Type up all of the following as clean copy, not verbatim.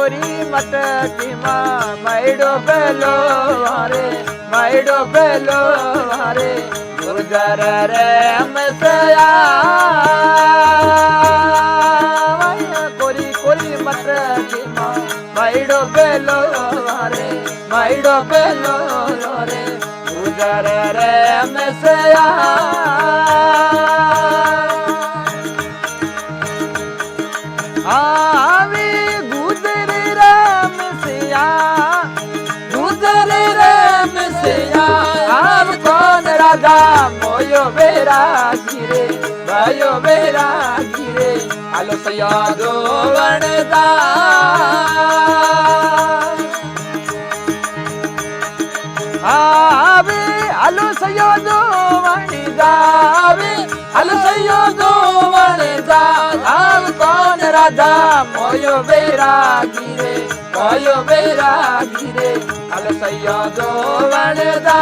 कोरी मटकी माँ मैडो बेलो वारे मैडो बेलो वारे गुजर रे हमसया कोरी कोरी मटकी माँ मैडो बेलो वारे मैडो बेलो रे गुजर रे हमसया आवी गुजरी राम सिया गुजरी राम सिया आम कौन राधा मोयो बेरा गिरे भयो बेरा गिरे आलो सया दो वणदा आवे आलो सया दो वणदा आवे आलो सया दो वणदा आम कौन राधा मोयो बेरा गिरे भयो बेरा गिरे आलो सया दो वणदा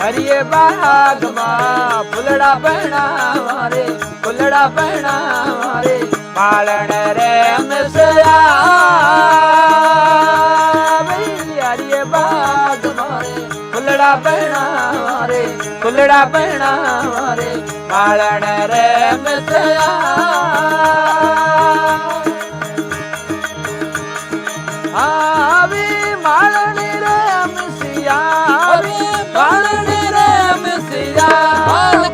हरिये बाग माँ फुलड़ा पहना मारे फुलड़ा पहना मारे पालन रे हमसया हरिये बाग मारे फुलड़ा पहना मारे फुलड़ा पहना मारे पालन रे हमसया आवी मालनी रे हमसिया मालनी रे हमसिया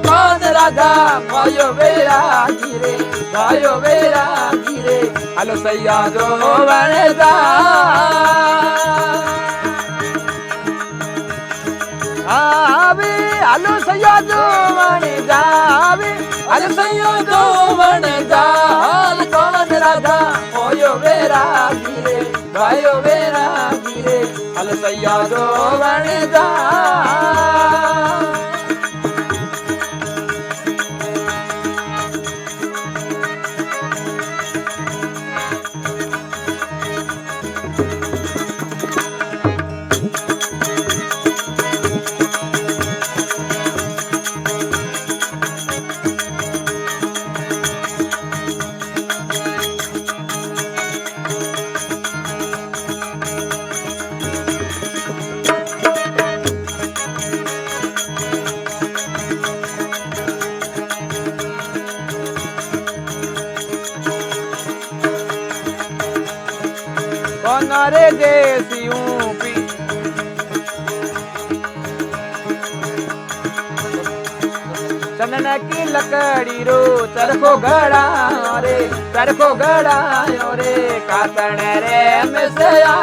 कौन राधा भयो बेरा गिरे भयो बेरा गिरे आलो सैया दो वणदा आवी आलो सैया दो वणदा आवी आलो सैया दो वणदा कौन राधा भयो बेरा गिरे भयो बेरा गिरे आलो सैया दो वणदा रे देसियों पी चंदन की लकड़ी रो चरखो गड़ा रे चरखो गड़ा रे कातण रे हमसया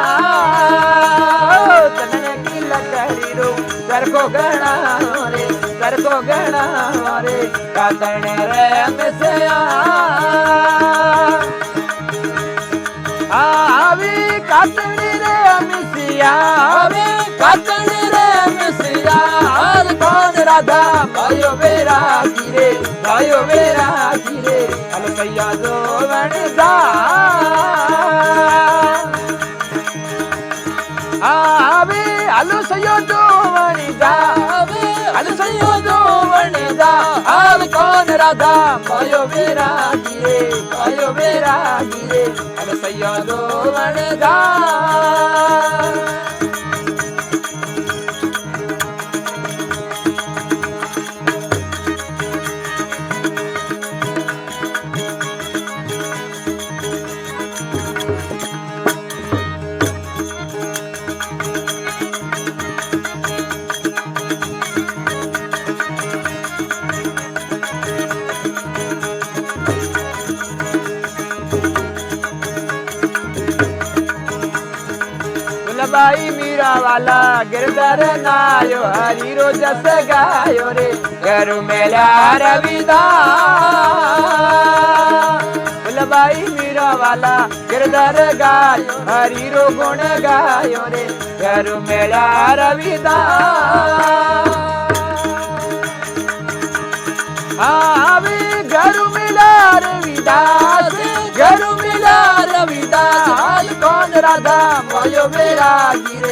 चंदन की लकड़ी रो चरखो गड़ा रे चरखो गड़ा रे कातण रे हमसया आवी कातणी रे हमसिया आवी कातणी रे हमसिया कौन राधा भयो बेरा गिरे भयो बेरा गिरे आलो सैया दो वणदा आवी आलो सैया दो वणदा आलो सैया दो वणदा कौन राधा भयो बेरा गिरे भयो बेरा गिरे आलो सैया दो वणदा बाई मीरा वाला गिरधर नायो हरी रो जस गायो रे घर मेला रविदा बाई मीरा वाला गिरधर गायो हरी रो गुण गायो रे घर मेला रविदा આવી ઘર મિલા રવિદાસ ઘર મિલા રવિદાસ હાલ કોણ રાધા મોયો વેરાગી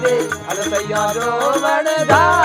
રે હલ સૈયા જો વણધા